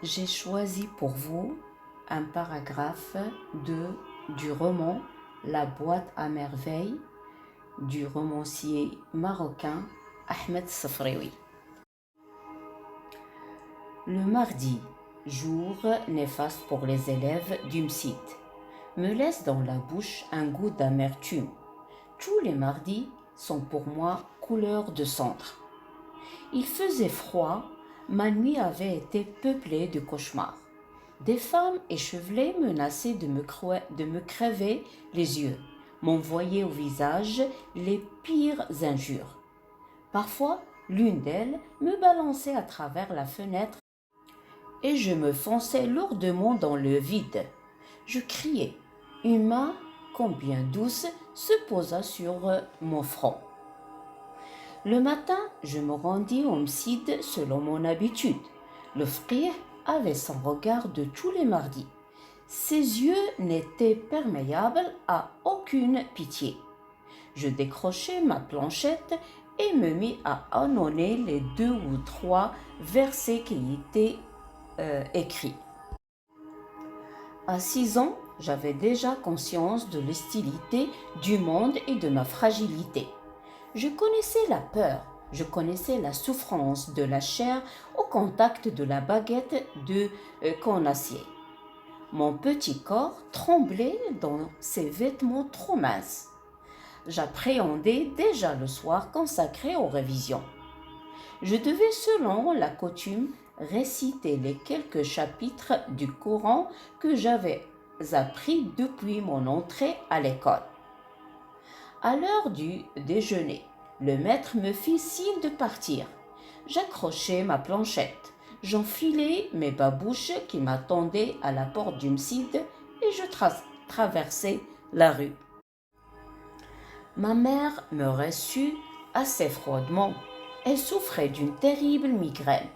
J'ai choisi pour vous un paragraphe du roman La boîte à merveilles du romancier marocain Ahmed Safraoui. Le mardi, jour néfaste pour les élèves du MSID, me laisse dans la bouche un goût d'amertume. Tous les mardis sont pour moi couleur de cendre. Il faisait froid, ma nuit avait été peuplée de cauchemars. Des femmes échevelées menaçaient de me crever les yeux, m'envoyaient au visage les pires injures. Parfois, l'une d'elles me balançait à travers la fenêtre et je me fonçais lourdement dans le vide. Je criais. Une main, combien douce, se posa sur mon front. Le matin, je me rendis au MSID selon mon habitude. Le frère avait son regard de tous les mardis. Ses yeux n'étaient perméables à aucune pitié. Je décrochai ma planchette et me mis à annoncer les 2 ou 3 versets qui y étaient écrits. À 6 ans, j'avais déjà conscience de l'hostilité du monde et de ma fragilité. Je connaissais la peur, je connaissais la souffrance de la chair au contact de la baguette de acier. Mon petit corps tremblait dans ses vêtements trop minces. J'appréhendais déjà le soir consacré aux révisions. Je devais, selon la coutume, réciter les quelques chapitres du Coran que j'avais appris depuis mon entrée à l'école. À l'heure du déjeuner, le maître me fit signe de partir. J'accrochai ma planchette, j'enfilai mes babouches qui m'attendaient à la porte du MSID et je traversai la rue. Ma mère me reçut assez froidement. Elle souffrait d'une terrible migraine.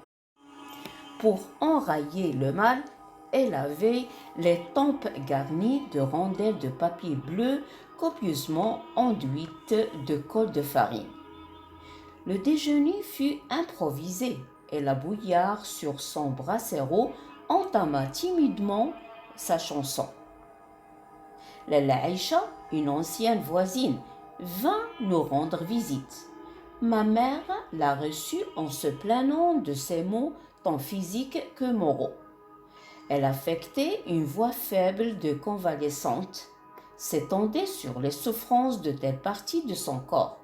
Pour enrayer le mal, elle avait les tempes garnies de rondelles de papier bleu copieusement enduites de colle de farine. Le déjeuner fut improvisé et la bouillarde sur son brasero entama timidement sa chanson. Lalla Aïcha, une ancienne voisine, vint nous rendre visite. Ma mère l'a reçue en se plaignant de ses maux tant physiques que moraux. Elle affectait une voix faible de convalescente, s'étendait sur les souffrances de telle partie de son corps.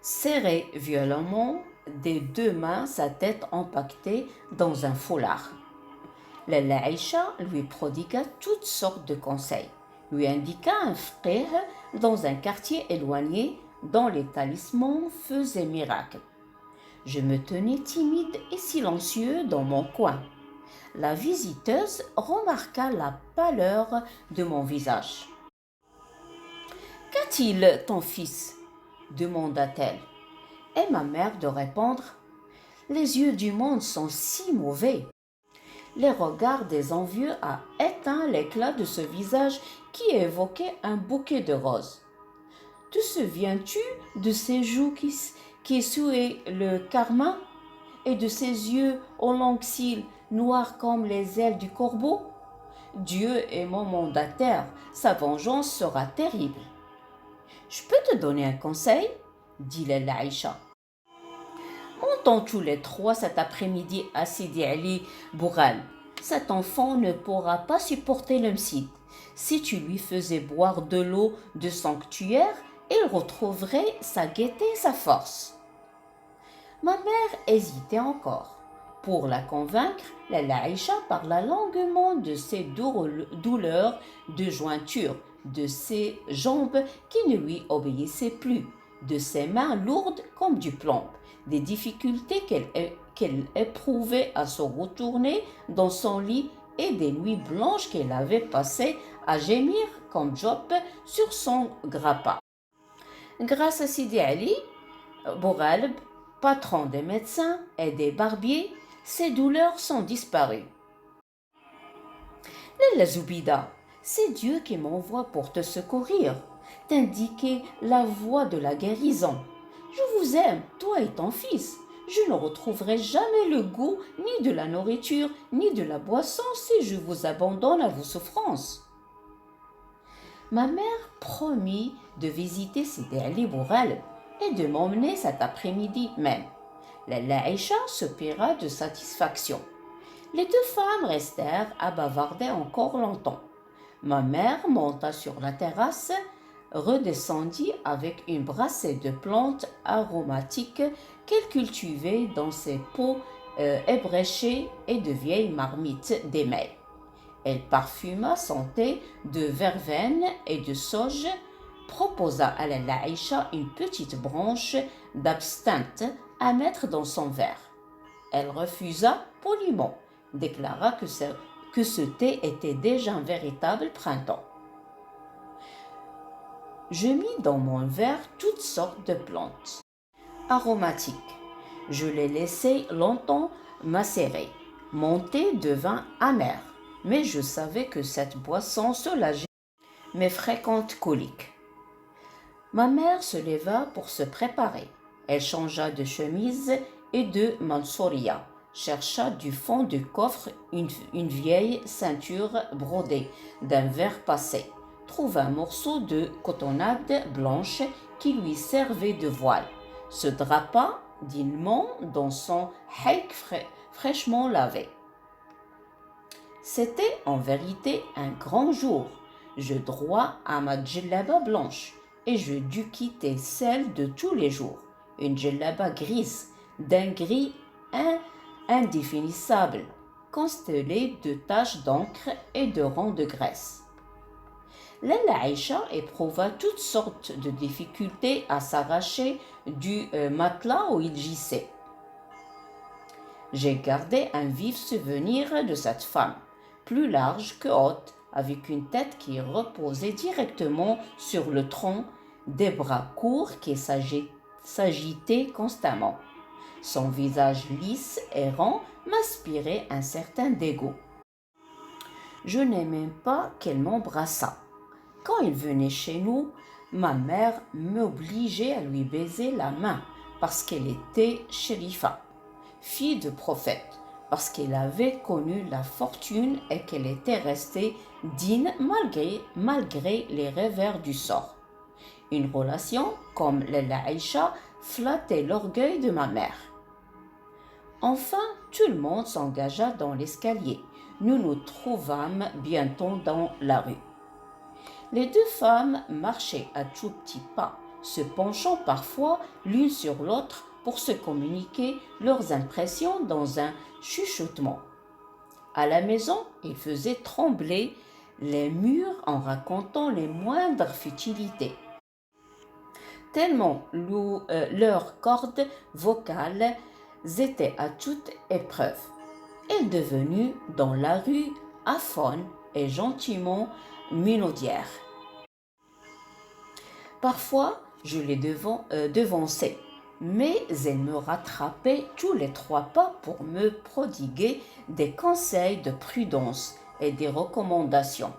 Serrait violemment des 2 mains sa tête empaquetée dans un foulard. Lalla Aïcha lui prodigua toutes sortes de conseils, lui indiqua un frère dans un quartier éloigné dont les talismans faisaient miracle. Je me tenais timide et silencieux dans mon coin. La visiteuse remarqua la pâleur de mon visage. « Qu'a-t-il, ton fils » demanda-t-elle. Et ma mère de répondre « Les yeux du monde sont si mauvais. » Les regards des envieux a éteint l'éclat de ce visage qui évoquait un bouquet de roses. Te souviens-tu de ses joues qui souhaient le carmin et de ses yeux aux longs cils noirs comme les ailes du corbeau? Dieu est mon mandataire, sa vengeance sera terrible. Je peux te donner un conseil, dit Lalla Aïcha. Montons tous les 3 cet après-midi à Sidi Ali Boural. Cet enfant ne pourra pas supporter le MSID. Si tu lui faisais boire de l'eau de sanctuaire, il retrouverait sa gaieté et sa force. Ma mère hésitait encore. Pour la convaincre, Lalla Aïcha parla longuement de ses douleurs de jointure, de ses jambes qui ne lui obéissaient plus, de ses mains lourdes comme du plomb, des difficultés qu'elle éprouvait à se retourner dans son lit et des nuits blanches qu'elle avait passées à gémir comme Job sur son grappin. Grâce à Sidi Ali Bougalb, patron des médecins et des barbiers, ses douleurs sont disparues. Lalla Zoubida, c'est Dieu qui m'envoie pour te secourir, t'indiquer la voie de la guérison. Je vous aime, toi et ton fils. Je ne retrouverai jamais le goût ni de la nourriture, ni de la boisson si je vous abandonne à vos souffrances. Ma mère promit de visiter Sidi Ali Bourghaleb et de m'emmener cet après-midi même. Lalla Aïcha soupira de satisfaction. Les deux femmes restèrent à bavarder encore longtemps. Ma mère monta sur la terrasse, redescendit avec une brassée de plantes aromatiques qu'elle cultivait dans ses pots ébréchés et de vieilles marmites d'émail. Elle parfuma son thé de verveine et de sauge, proposa à Lalla Aïcha une petite branche d'absinthe à mettre dans son verre. Elle refusa poliment, déclara que ce thé était déjà un véritable printemps. Je mis dans mon verre toutes sortes de plantes aromatiques. Je les laissai longtemps macérer. Mon thé devint amer, mais je savais que cette boisson soulageait mes fréquentes coliques. Ma mère se leva pour se préparer. Elle changea de chemise et de mansouria, chercha du fond du coffre une vieille ceinture brodée d'un vert passé, trouva un morceau de cotonnade blanche qui lui servait de voile, se drapa dignement dans son haïk fraîchement lavé. C'était en vérité un grand jour. Je droit à ma djellaba blanche et je dus quitter celle de tous les jours, une djellaba grise, d'un gris indéfinissable, constellée de taches d'encre et de rangs de graisse. Lalla Aïcha éprouva toutes sortes de difficultés à s'arracher du matelas où il gissait. J'ai gardé un vif souvenir de cette femme, plus large que haute, avec une tête qui reposait directement sur le tronc, des bras courts qui s'agitaient constamment. Son visage lisse et rond m'inspirait un certain dégoût. Je n'aimais pas qu'elle m'embrassât. Quand il venait chez nous, ma mère m'obligeait à lui baiser la main parce qu'elle était shérifa, fille de prophète, parce qu'elle avait connu la fortune et qu'elle était restée digne malgré les revers du sort. Une relation comme Lalla Aïcha flattait l'orgueil de ma mère. Enfin, tout le monde s'engagea dans l'escalier. Nous nous trouvâmes bientôt dans la rue. Les deux femmes marchaient à tout petits pas, se penchant parfois l'une sur l'autre pour se communiquer leurs impressions dans un chuchotement. À la maison, ils faisaient trembler les murs en racontant les moindres futilités. Tellement leurs cordes vocales étaient à toute épreuve. Et devenues dans la rue aphone et gentiment minaudières. Parfois, je les devançais, mais elles me rattrapaient tous les 3 pas pour me prodiguer des conseils de prudence et des recommandations.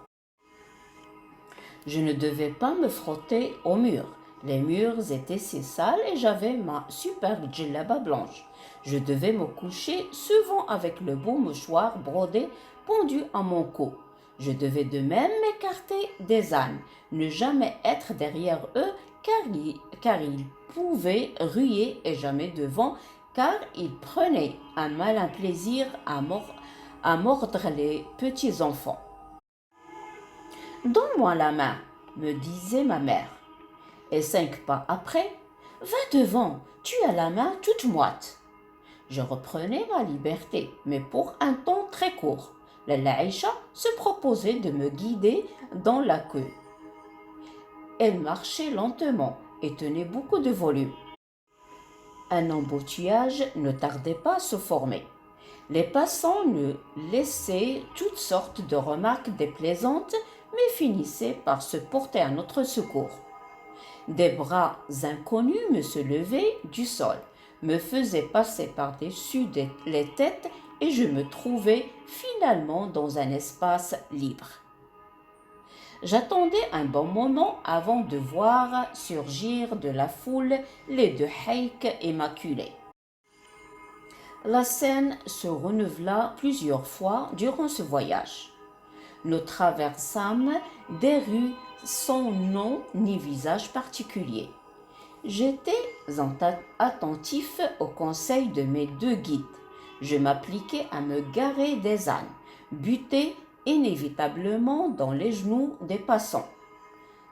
Je ne devais pas me frotter aux murs. Les murs étaient si sales et j'avais ma superbe djellaba blanche. Je devais me coucher souvent avec le beau mouchoir brodé pendu à mon cou. Je devais de même m'écarter des ânes, ne jamais être derrière eux car ils pouvaient ruer et jamais devant car ils prenaient un malin plaisir à mordre les petits enfants. Donne-moi la main, me disait ma mère. Et 5 pas après, va devant, tu as la main toute moite. Je reprenais ma liberté, mais pour un temps très court. Lalla Aïcha se proposait de me guider dans la queue. Elle marchait lentement et tenait beaucoup de volume. Un embouteillage ne tardait pas à se former. Les passants nous laissaient toutes sortes de remarques déplaisantes, mais finissaient par se porter à notre secours. Des bras inconnus me se levaient du sol, me faisaient passer par-dessus les têtes et je me trouvais finalement dans un espace libre. J'attendais un bon moment avant de voir surgir de la foule les 2 haïks immaculés. La scène se renouvela plusieurs fois durant ce voyage. Nous traversâmes des rues sans nom ni visage particulier. J'étais attentif aux conseils de mes deux guides. Je m'appliquais à me garer des ânes, buter inévitablement dans les genoux des passants.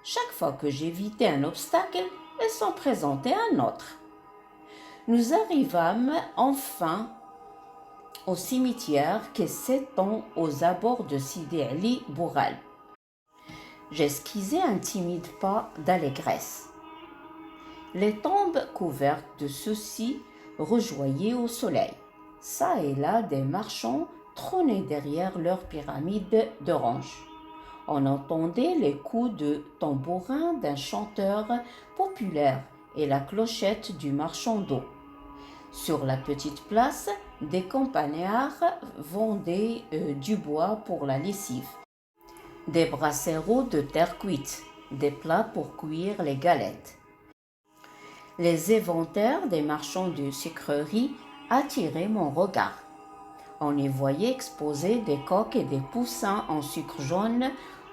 Chaque fois que j'évitais un obstacle, il s'en présentait un autre. Nous arrivâmes enfin au cimetière qui s'étend aux abords de Sidi Ali Boural. J'esquissais un timide pas d'allégresse. Les tombes couvertes de ceux-ci rejoignaient au soleil. Ça et là, des marchands trônaient derrière leurs pyramides d'oranges. On entendait les coups de tambourin d'un chanteur populaire et la clochette du marchand d'eau. Sur la petite place, des campagnards vendaient du bois pour la lessive, des brasseros de terre cuite, des plats pour cuire les galettes. Les éventaires des marchands de sucreries attiraient mon regard. On y voyait exposer des coques et des poussins en sucre jaune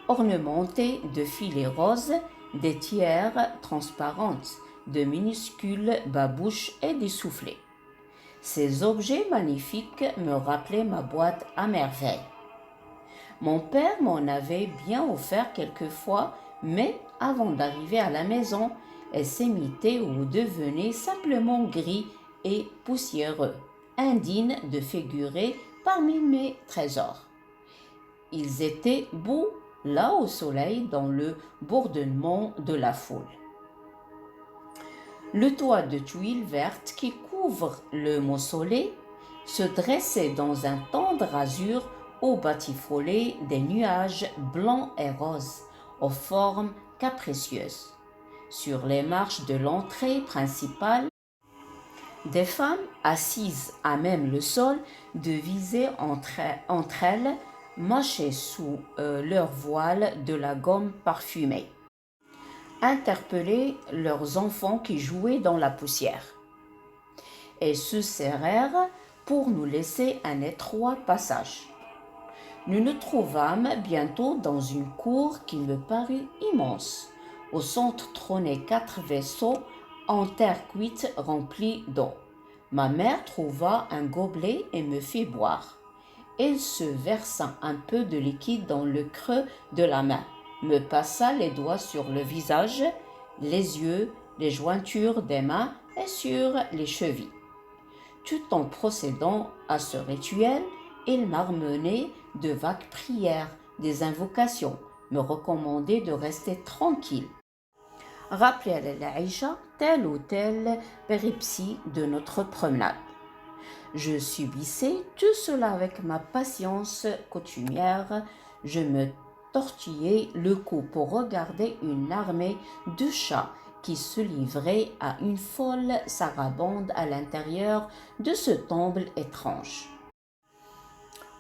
ornementés de filets roses, des tières transparentes, de minuscules babouches et des soufflets. Ces objets magnifiques me rappelaient ma boîte à merveille. Mon père m'en avait bien offert quelquefois, mais avant d'arriver à la maison, elles s'émitaient ou devenaient simplement gris et poussiéreux, indignes de figurer parmi mes trésors. Ils étaient beaux là au soleil dans le bourdonnement de la foule. Le toit de tuiles vertes qui couvre le mausolée se dressait dans un tendre azur au batifolé des nuages blancs et roses, aux formes capricieuses. Sur les marches de l'entrée principale, des femmes assises à même le sol devisaient entre elles, mâchées sous leur voile de la gomme parfumée, interpellaient leurs enfants qui jouaient dans la poussière. Elles se serrèrent pour nous laisser un étroit passage. Nous nous trouvâmes bientôt dans une cour qui me parut immense. Au centre trônaient 4 vaisseaux en terre cuite remplis d'eau. Ma mère trouva un gobelet et me fit boire. Elle se versa un peu de liquide dans le creux de la main, me passa les doigts sur le visage, les yeux, les jointures des mains et sur les chevilles. Tout en procédant à ce rituel, il marmonnait de vagues prières, des invocations, me recommandait de rester tranquille. Rappelait à Aïcha telle ou telle péripétie de notre promenade. Je subissais tout cela avec ma patience coutumière. Je me tortillais le cou pour regarder une armée de chats qui se livrait à une folle sarabande à l'intérieur de ce temple étrange.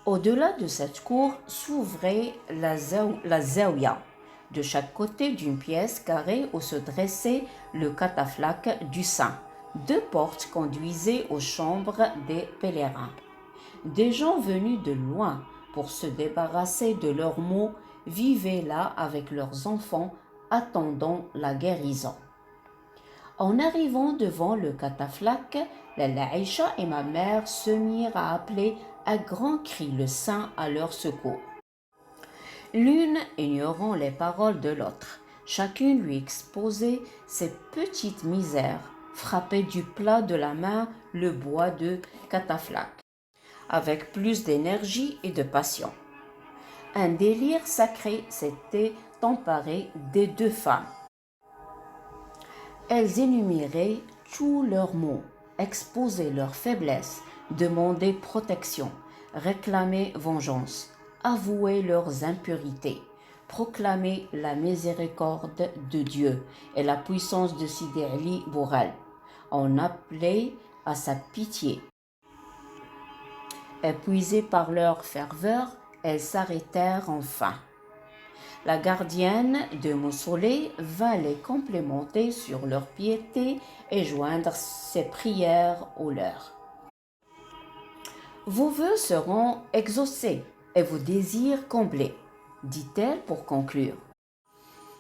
Au-delà de cette cour s'ouvrait la zaouia, de chaque côté d'une pièce carrée où se dressait le cataflaque du saint. 2 portes conduisaient aux chambres des pèlerins. Des gens venus de loin pour se débarrasser de leurs maux vivaient là avec leurs enfants, attendant la guérison. En arrivant devant le cataflaque, Aïcha et ma mère se mirent à appeler à grands cris le saint à leur secours. L'une ignorant les paroles de l'autre, chacune lui exposait ses petites misères, frappait du plat de la main le bois de cataflaque, avec plus d'énergie et de passion. Un délire sacré s'était emparé des 2 femmes. Elles énuméraient tous leurs maux, exposaient leurs faiblesses, demandaient protection, réclamaient vengeance, avouaient leurs impurités, proclamaient la miséricorde de Dieu et la puissance de Sidi Ali Boural. On appelait à sa pitié. Épuisées par leur ferveur, elles s'arrêtèrent enfin. La gardienne de mausolée vint les complémenter sur leur piété et joindre ses prières aux leurs. Vos vœux seront exaucés et vos désirs comblés, dit-elle pour conclure.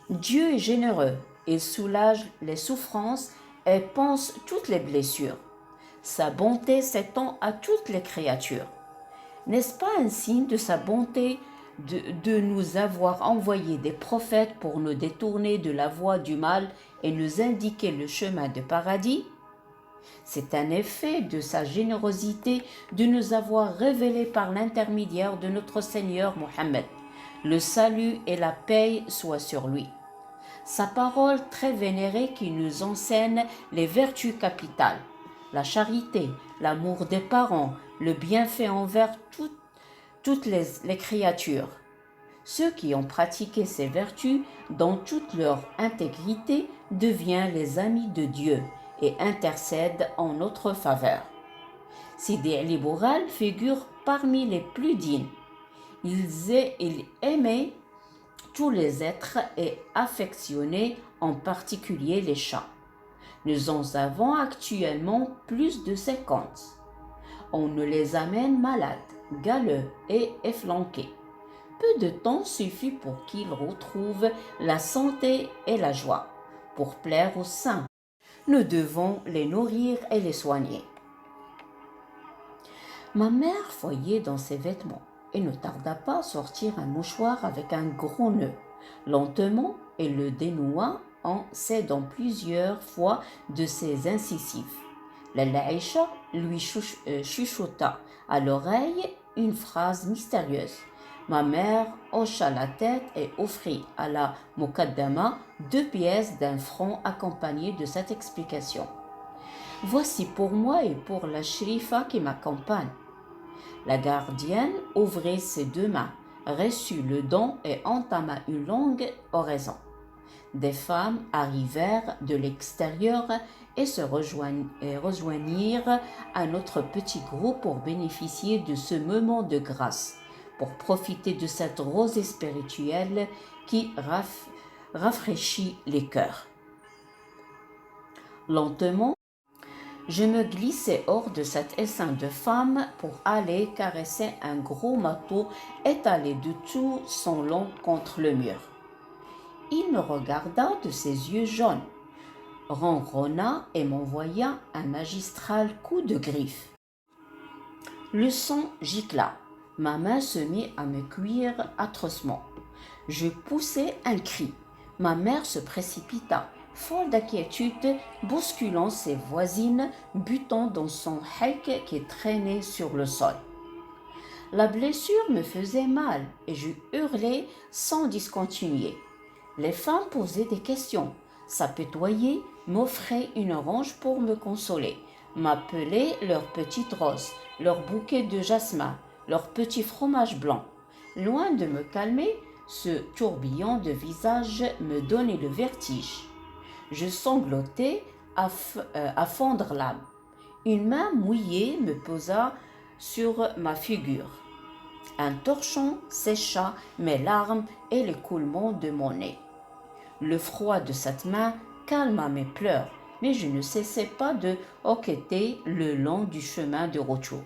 Dieu est généreux, il soulage les souffrances et pense toutes les blessures. Sa bonté s'étend à toutes les créatures. N'est-ce pas un signe de sa bonté de nous avoir envoyé des prophètes pour nous détourner de la voie du mal et nous indiquer le chemin de paradis? C'est un effet de sa générosité de nous avoir révélé par l'intermédiaire de notre Seigneur Mohammed. Le salut et la paix soient sur lui. Sa parole très vénérée qui nous enseigne les vertus capitales, la charité, l'amour des parents, le bienfait envers toutes les créatures. Ceux qui ont pratiqué ces vertus dans toute leur intégrité deviennent les amis de Dieu et intercèdent en notre faveur. Sidi Ali Boural figure parmi les plus dignes. Il aimait tous les êtres et affectionnait en particulier les chats. Nous en avons actuellement plus de 50. On nous les amène malades, galeux et efflanqués. Peu de temps suffit pour qu'ils retrouvent la santé et la joie. Pour plaire aux saints, nous devons les nourrir et les soigner. Ma mère fouillait dans ses vêtements et ne tarda pas à sortir un mouchoir avec un gros nœud. Lentement, elle le dénoua en s'aidant plusieurs fois de ses incisifs. Lalla Aïcha lui chuchota à l'oreille une phrase mystérieuse. Ma mère hocha la tête et offrit à la Mukaddama 2 pièces d'un franc accompagnées de cette explication. Voici pour moi et pour la shrifa qui m'accompagne. La gardienne ouvrit ses 2 mains, reçut le don et entama une longue oraison. Des femmes arrivèrent de l'extérieur et se rejoignirent à notre petit groupe pour bénéficier de ce moment de grâce, pour profiter de cette rosée spirituelle qui rafraîchit les cœurs. Lentement, je me glissai hors de cet essaim de femmes pour aller caresser un gros marteau étalé de tout son long contre le mur. Il me regarda de ses yeux jaunes, ronronna et m'envoya un magistral coup de griffe. Le sang gicla. Ma main se mit à me cuire atrocement. Je poussai un cri. Ma mère se précipita, folle d'inquiétude, bousculant ses voisines, butant dans son hek qui traînait sur le sol. La blessure me faisait mal et je hurlais sans discontinuer. Les femmes posaient des questions, s'apitoyaient, m'offraient une orange pour me consoler, m'appelaient leur petite rose, leur bouquet de jasmin, leur petit fromage blanc. Loin de me calmer, ce tourbillon de visages me donnait le vertige. Je sanglotais à fondre l'âme. Une main mouillée me posa sur ma figure. Un torchon sécha mes larmes et l'écoulement de mon nez. Le froid de cette main calma mes pleurs, mais je ne cessais pas de hoqueter le long du chemin de retour.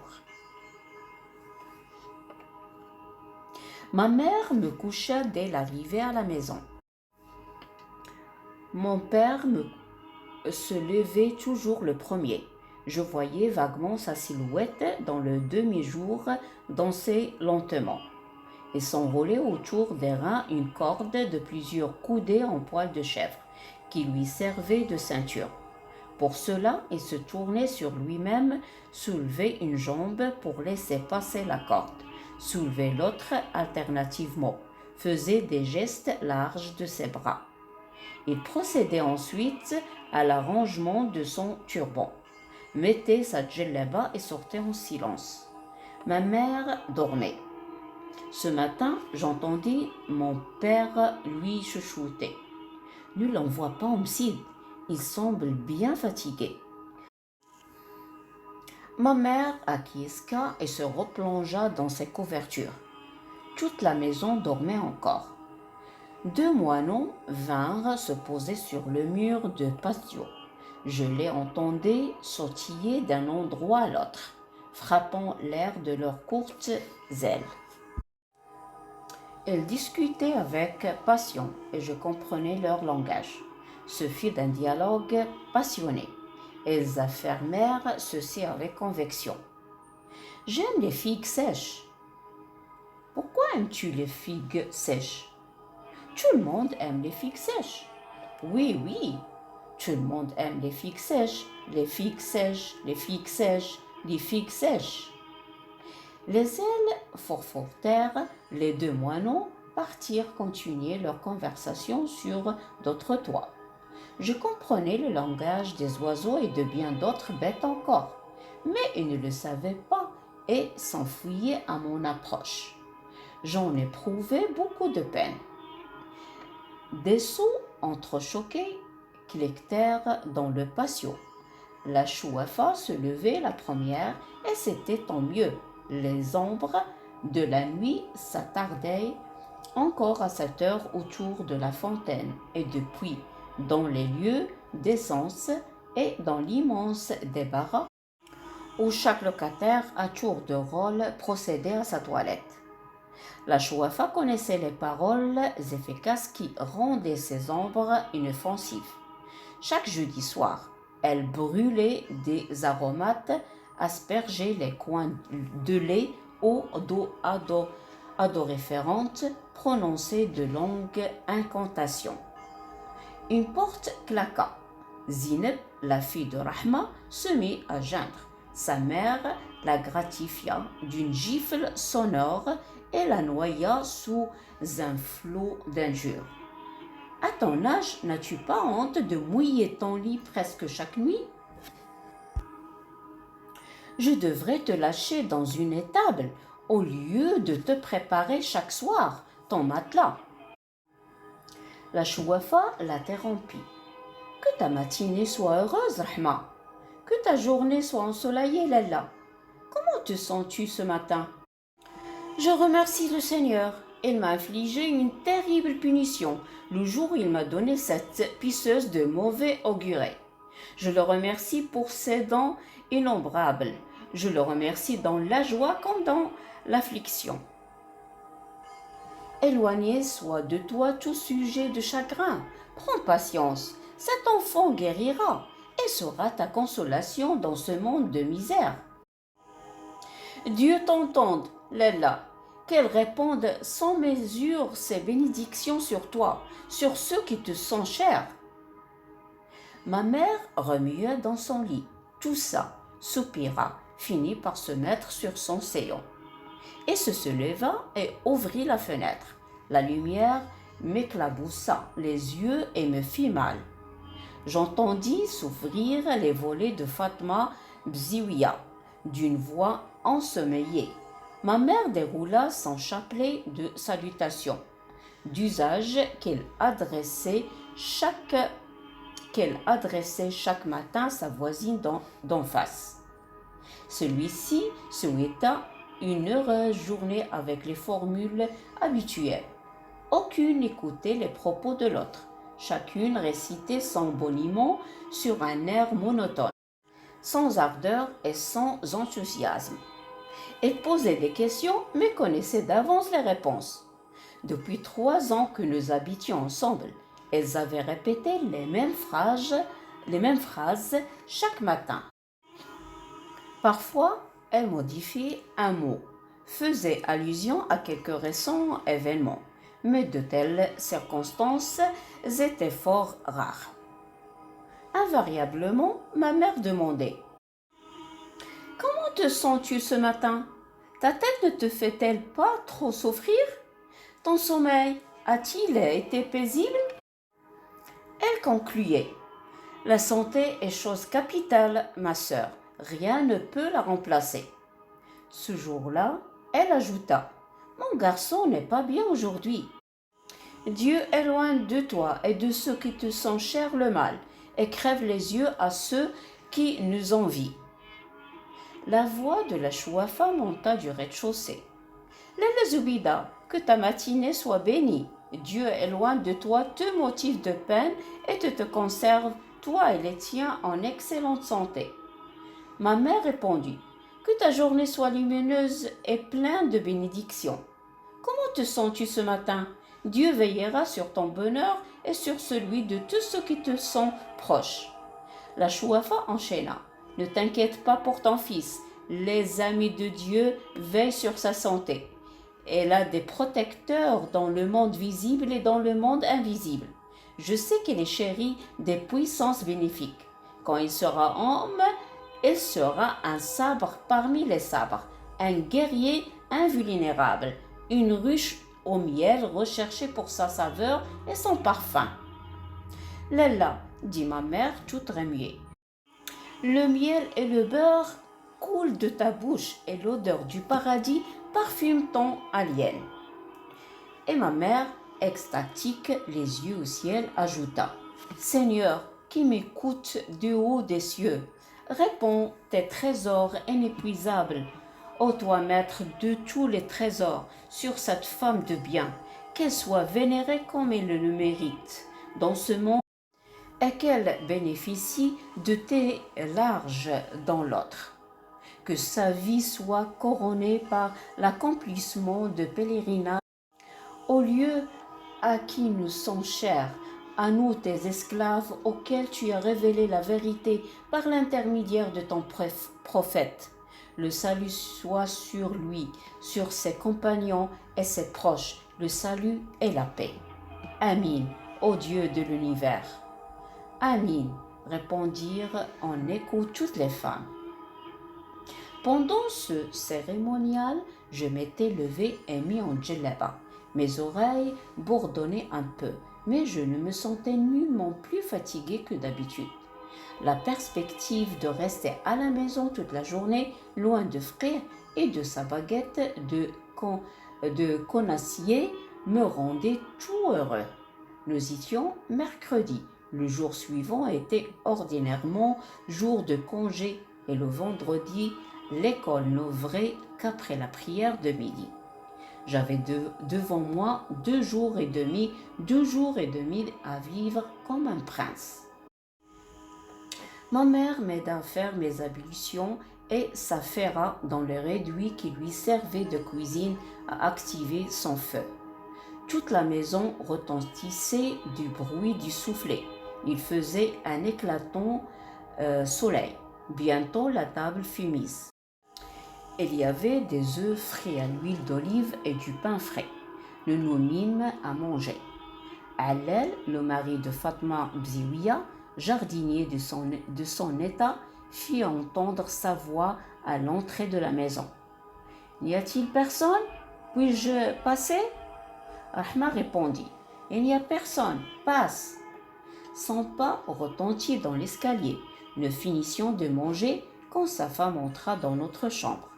Ma mère me coucha dès l'arrivée à la maison. Mon père se levait toujours le premier. Je voyais vaguement sa silhouette dans le demi-jour danser lentement. Il s'enroulait autour des reins une corde de plusieurs coudées en poil de chèvre qui lui servait de ceinture. Pour cela, il se tournait sur lui-même, soulevait une jambe pour laisser passer la corde, soulevait l'autre alternativement, faisait des gestes larges de ses bras. Il procédait ensuite à l'arrangement de son turban, mettait sa djellaba et sortait en silence. Ma mère dormait. Ce matin, j'entendis mon père lui chuchoter. « Ne l'envoie pas en Msid, il semble bien fatigué. » Ma mère acquiesça et se replongea dans ses couvertures. Toute la maison dormait encore. 2 moineaux vinrent se poser sur le mur de patio. Je les entendais sautiller d'un endroit à l'autre. frappant l'air de leurs courtes ailes. Elles discutaient avec passion et je comprenais leur langage. Ce fut un dialogue passionné. Elles affirmèrent ceci avec conviction. J'aime les figues sèches. Pourquoi aimes-tu les figues sèches? Tout le monde aime les figues sèches. Oui, oui, tout le monde aime les figues sèches, les figues sèches, les figues sèches, les figues sèches. Les ailes forfortèrent, les deux moineaux partirent continuer leur conversation sur d'autres toits. Je comprenais le langage des oiseaux et de bien d'autres bêtes encore, mais ils ne le savaient pas et s'enfuyaient à mon approche. J'en éprouvais beaucoup de peine. Des sauts entrechoqués cliquetèrent dans le patio. La chouafa se levait la première et c'était tant mieux. Les ombres de la nuit s'attardaient encore à cette heure autour de la fontaine et depuis, dans les lieux d'essence et dans l'immense débarras où chaque locataire à tour de rôle procédait à sa toilette. La chouafa connaissait les paroles efficaces qui rendaient ces ombres inoffensives. Chaque jeudi soir, elle brûlait des aromates, aspergeait les coins de lait aux adoréférentes, prononçait de longues incantations. Une porte claqua. Zineb, la fille de Rahma, se mit à geindre. Sa mère la gratifia d'une gifle sonore et la noya sous un flot d'injures. À ton âge, n'as-tu pas honte de mouiller ton lit presque chaque nuit? Je devrais te lâcher dans une étable au lieu de te préparer chaque soir ton matelas. La chouafa l'interrompit. Que ta matinée soit heureuse, Rahma. Que ta journée soit ensoleillée, Lalla. Comment te sens-tu ce matin? Je remercie le Seigneur. Il m'a infligé une terrible punition le jour où il m'a donné cette pisseuse de mauvais auguré. Je le remercie pour ses dons innombrables. Je le remercie dans la joie comme dans l'affliction. Éloigné soit de toi tout sujet de chagrin. Prends patience, cet enfant guérira et sera ta consolation dans ce monde de misère. Dieu t'entende, Lella, qu'elle réponde sans mesure ses bénédictions sur toi, sur ceux qui te sont chers. Ma mère remua dans son lit, toussa, soupira, finit par se mettre sur son séant, et se leva et ouvrit la fenêtre. La lumière m'éclaboussa les yeux et me fit mal. J'entendis s'ouvrir les volets de Fatma Bziouia, d'une voix ensommeillée. Ma mère déroula son chapelet de salutations, d'usage qu'elle adressait chaque matin à sa voisine d'en face. Celui-ci souhaita une heureuse journée avec les formules habituelles. Aucune n'écoutait les propos de l'autre. Chacune récitait son boniment sur un air monotone, sans ardeur et sans enthousiasme. Elle posait des questions, mais connaissait d'avance les réponses. Depuis 3 ans que nous habitions ensemble, elles avaient répété les mêmes phrases chaque matin. Parfois, elles modifiaient un mot, faisaient allusion à quelques récents événements, mais de telles circonstances étaient fort rares. Invariablement, ma mère demandait « Comment te sens-tu ce matin? Ta tête ne te fait-elle pas trop souffrir? Ton sommeil a-t-il été paisible ?» Elle concluait « La santé est chose capitale, ma sœur. Rien ne peut la remplacer. » Ce jour-là, elle ajouta « Mon garçon n'est pas bien aujourd'hui. Dieu éloigne de toi et de ceux qui te sont chers le mal et crève les yeux à ceux qui nous envient. » La voix de la chouafa monta du rez-de-chaussée. « Lalla Zoubida, que ta matinée soit bénie. Dieu éloigne de toi tout motif de peine et te conserve, toi et les tiens, en excellente santé. » Ma mère répondit « Que ta journée soit lumineuse et pleine de bénédictions. Comment te sens-tu ce matin? Dieu veillera sur ton bonheur et sur celui de tous ceux qui te sont proches. La Chouafa enchaîna. Ne t'inquiète pas pour ton fils. Les amis de Dieu veillent sur sa santé. Elle a des protecteurs dans le monde visible et dans le monde invisible. Je sais qu'il est chéri des puissances bénéfiques. Quand il sera homme, il sera un sabre parmi les sabres, un guerrier invulnérable, une ruche au miel recherchée pour sa saveur et son parfum. Lalla, dit ma mère toute remuée. Le miel et le beurre coulent de ta bouche et l'odeur du paradis parfume ton alien. Et ma mère, extatique, les yeux au ciel, ajouta: Seigneur, qui m'écoute du haut des cieux, réponds tes trésors inépuisables. Ô toi, maître de tous les trésors, sur cette femme de bien, qu'elle soit vénérée comme elle le mérite dans ce monde et qu'elle bénéficie de tes larges dans l'autre. Que sa vie soit couronnée par l'accomplissement de pèlerinages au lieu à qui nous sommes chers, à nous tes esclaves auxquels tu as révélé la vérité par l'intermédiaire de ton prophète. Le salut soit sur lui, sur ses compagnons et ses proches, le salut et la paix. Amin, ô Dieu de l'univers. Amin, répondirent en écho toutes les femmes. Pendant ce cérémonial, je m'étais levée et mis en djellaba. Mes oreilles bourdonnaient un peu, mais je ne me sentais nullement plus fatiguée que d'habitude. La perspective de rester à la maison toute la journée, loin de frère et de sa baguette de conassier, me rendait tout heureux. Nous étions mercredi. Le jour suivant était ordinairement jour de congé et le vendredi, l'école n'ouvrait qu'après la prière de midi. J'avais devant moi 2 jours et demi à vivre comme un prince. Ma mère m'aida à faire mes ablutions et s'affaira dans le réduit qui lui servait de cuisine à activer son feu. Toute la maison retentissait du bruit du soufflet. Il faisait un éclatant soleil. Bientôt la table fut mise. Il y avait des œufs frits à l'huile d'olive et du pain frais. Nous nous mîmes à manger. Allel, le mari de Fatma Bziouia, jardinier de son état, fit entendre sa voix à l'entrée de la maison. « N'y a-t-il personne? Puis-je passer ?» Rahma répondit: « Il n'y a personne, passe. » Son pas retentit dans l'escalier. Nous finissions de manger quand sa femme entra dans notre chambre.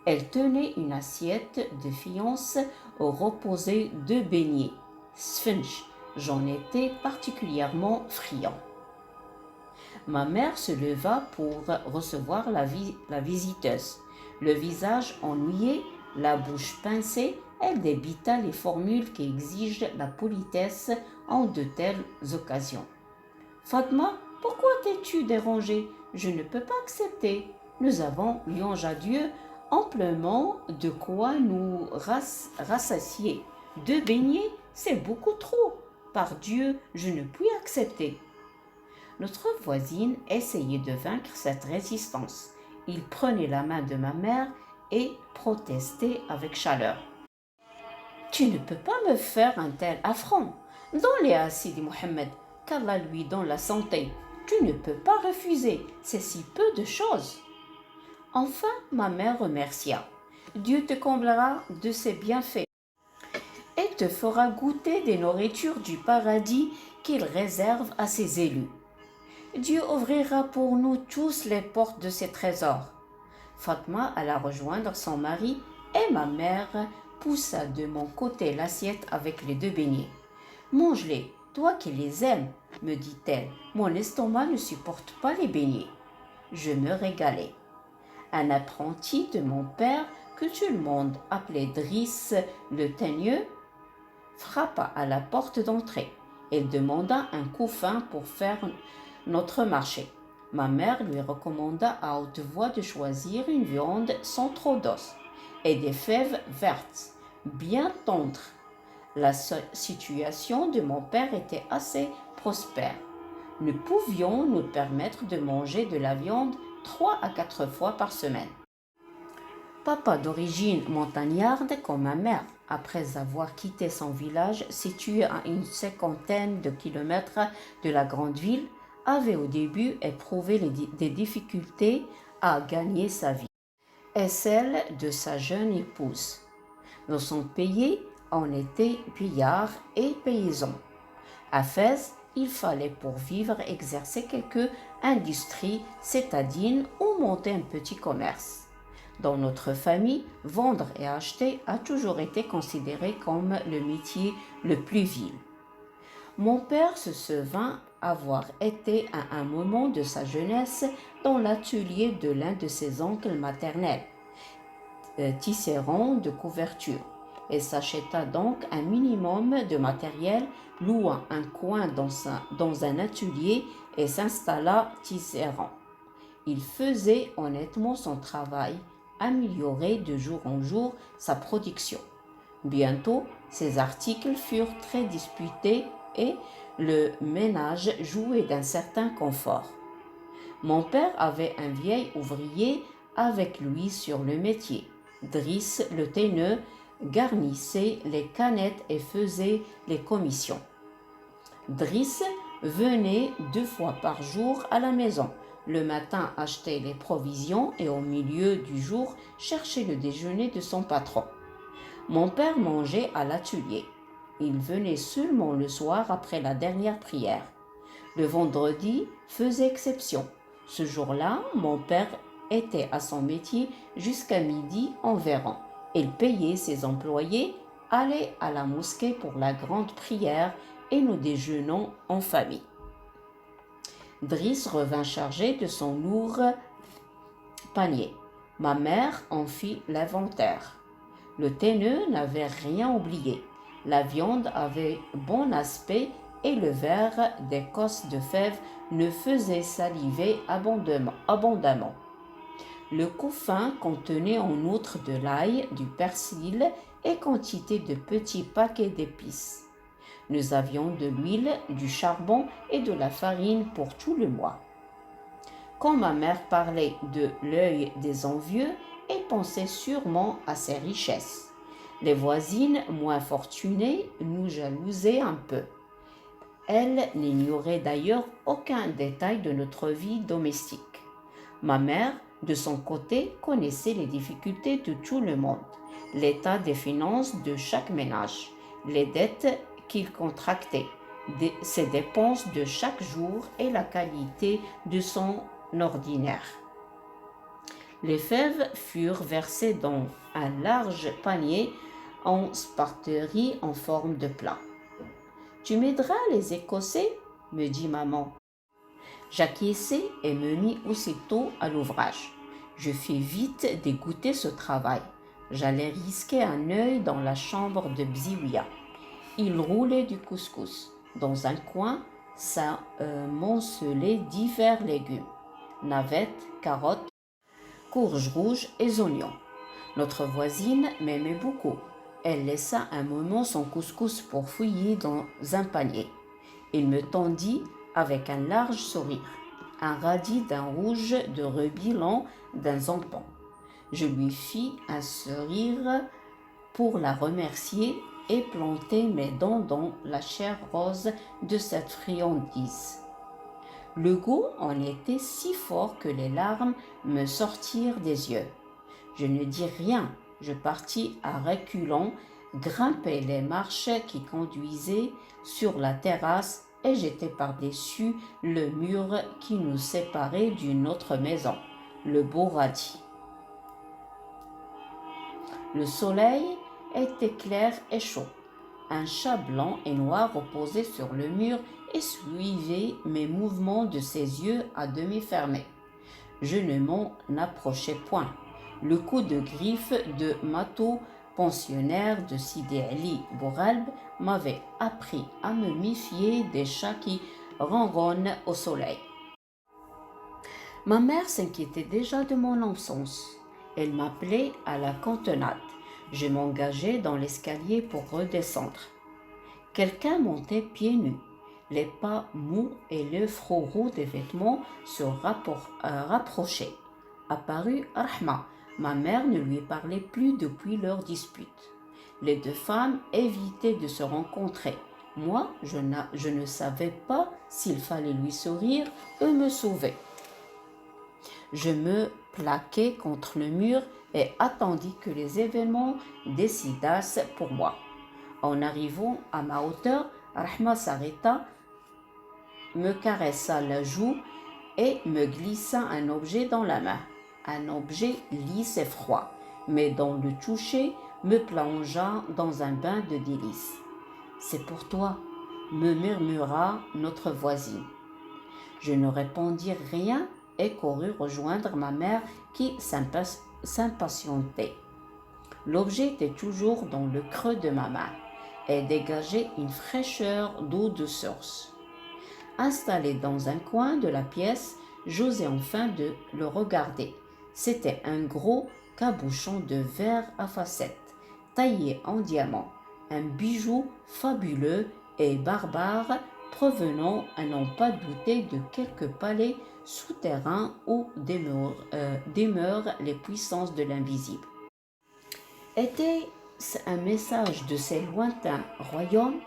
Elle tenait une assiette de fiance reposée de beignets. Sfinch, j'en étais particulièrement friand. Ma mère se leva pour recevoir la visiteuse. Le visage ennuyé, la bouche pincée, elle débita les formules qui exigent la politesse en de telles occasions. « Fatma, pourquoi t'es-tu dérangée? Je ne peux pas accepter. Nous avons, louange à Dieu, amplement de quoi nous rassasier. 2 beignets, c'est beaucoup trop. Par Dieu, je ne puis accepter. » Notre voisine essayait de vaincre cette résistance. Il prenait la main de ma mère et protestait avec chaleur. « Tu ne peux pas me faire un tel affront. Donne-les à Sidi Mohammed, qu'Allah lui donne la santé. Tu ne peux pas refuser, c'est si peu de choses. » Enfin, ma mère remercia. « Dieu te comblera de ses bienfaits et te fera goûter des nourritures du paradis qu'il réserve à ses élus. Dieu ouvrira pour nous tous les portes de ses trésors. » Fatma alla rejoindre son mari et ma mère poussa de mon côté l'assiette avec les 2 beignets. « Mange-les, toi qui les aimes, me dit-elle. Mon estomac ne supporte pas les beignets. » Je me régalais. Un apprenti de mon père, que tout le monde appelait Driss le Teigneux, frappa à la porte d'entrée. Il demanda un couffin pour faire notre marché. Ma mère lui recommanda à haute voix de choisir une viande sans trop d'os et des fèves vertes, bien tendres. La situation de mon père était assez prospère. Nous pouvions nous permettre de manger de la viande 3 à 4 fois par semaine. Papa, d'origine montagnarde comme ma mère, après avoir quitté son village situé à une cinquantaine de kilomètres de la grande ville, avait au début éprouvé des difficultés à gagner sa vie et celle de sa jeune épouse. Dans son pays, on était pillards et paysans. À Fès, il fallait pour vivre exercer quelques industries citadines ou monter un petit commerce. Dans notre famille, vendre et acheter a toujours été considéré comme le métier le plus vil. Mon père se souvint avoir été à un moment de sa jeunesse dans l'atelier de l'un de ses oncles maternels, tisserand de couverture, et s'acheta donc un minimum de matériel, loua un coin dans un atelier et s'installa tisserand. Il faisait honnêtement son travail, améliorait de jour en jour sa production. Bientôt, ses articles furent très disputés et le ménage jouait d'un certain confort. Mon père avait un vieil ouvrier avec lui sur le métier. Driss, le teineux, garnissait les canettes et faisait les commissions. Driss venait 2 fois par jour à la maison. Le matin, acheter les provisions et au milieu du jour, chercher le déjeuner de son patron. Mon père mangeait à l'atelier. Il venait seulement le soir après la dernière prière. Le vendredi faisait exception. Ce jour-là, mon père était à son métier jusqu'à midi environ. Il payait ses employés, allait à la mosquée pour la grande prière et nous déjeunons en famille. Driss revint chargé de son lourd panier. Ma mère en fit l'inventaire. Le teineux n'avait rien oublié. La viande avait bon aspect et le verre d'écosse de fèves ne faisait saliver abondamment. Le couffin contenait en outre de l'ail, du persil et quantité de petits paquets d'épices. Nous avions de l'huile, du charbon et de la farine pour tout le mois. Quand ma mère parlait de l'œil des envieux, elle pensait sûrement à ses richesses. Les voisines moins fortunées nous jalousaient un peu. Elle n'ignorait d'ailleurs aucun détail de notre vie domestique. Ma mère, de son côté, connaissait les difficultés de tout le monde, l'état des finances de chaque ménage, les dettes qu'il contractait, ses dépenses de chaque jour et la qualité de son ordinaire. Les fèves furent versées dans un large panier en sparterie en forme de plat. « Tu m'aideras les écosser ?» me dit maman. J'acquiesçai et me mis aussitôt à l'ouvrage. Je fis vite dégoûter ce travail. J'allais risquer un œil dans la chambre de Bziouia. Il roulait du couscous. Dans un coin, s'amoncelaient divers légumes, navettes, carottes, courges rouges et oignons. Notre voisine m'aimait beaucoup. Elle laissa un moment son couscous pour fouiller dans un panier. Il me tendit avec un large sourire, un radis d'un rouge de rubis lent d'un zampon. Je lui fis un sourire pour la remercier et plantai mes dents dans la chair rose de cette friandise. Le goût en était si fort que les larmes me sortirent des yeux. Je ne dis rien, je partis à reculons, grimpai les marches qui conduisaient sur la terrasse et jetai par-dessus le mur qui nous séparait d'une autre maison, le beau radis. Le soleil était clair et chaud. Un chat blanc et noir reposait sur le mur et suivait mes mouvements de ses yeux à demi fermés. Je ne m'en approchai point. Le coup de griffe de Matou, pensionnaire de Sidi Ali Bouralb, m'avait appris à me méfier des chats qui ronronnent au soleil. Ma mère s'inquiétait déjà de mon absence. Elle m'appelait à la cantonade. Je m'engageais dans l'escalier pour redescendre. Quelqu'un montait pieds nus, les pas mous et le frorot des vêtements se rapprochaient. Apparut Rahma. Ma mère ne lui parlait plus depuis leur dispute. Les deux femmes évitaient de se rencontrer. Moi, je ne savais pas s'il fallait lui sourire ou me sauver. Je me plaquai contre le mur et attendis que les événements décidassent pour moi. En arrivant à ma hauteur, Rahma s'arrêta, me caressa la joue et me glissa un objet dans la main. Un objet lisse et froid, mais dont le toucher me plongea dans un bain de délices. « C'est pour toi », me murmura notre voisine. Je ne répondis rien et courus rejoindre ma mère qui s'impatientait. L'objet était toujours dans le creux de ma main et dégageait une fraîcheur d'eau de source. Installé dans un coin de la pièce, j'osais enfin de le regarder. C'était un gros cabochon de verre à facettes, taillé en diamant, un bijou fabuleux et barbare provenant à n'en pas douter de quelque palais souterrain où demeurent les puissances de l'invisible. Était-ce un message de ces lointains royaumes?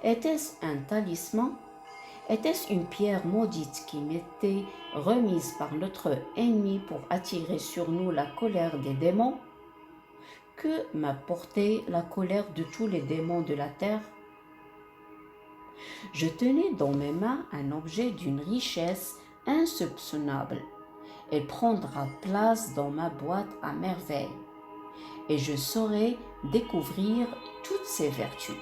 Était-ce un talisman? Était-ce une pierre maudite qui m'était remise par notre ennemi pour attirer sur nous la colère des démons? Que m'apportait la colère de tous les démons de la terre? Je tenais dans mes mains un objet d'une richesse insoupçonnable. Elle prendra place dans ma boîte à merveille, et je saurai découvrir toutes ses vertus.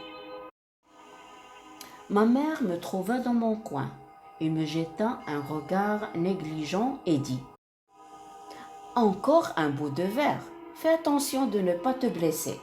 Ma mère me trouva dans mon coin et me jeta un regard négligent et dit « Encore un bout de verre, fais attention de ne pas te blesser. »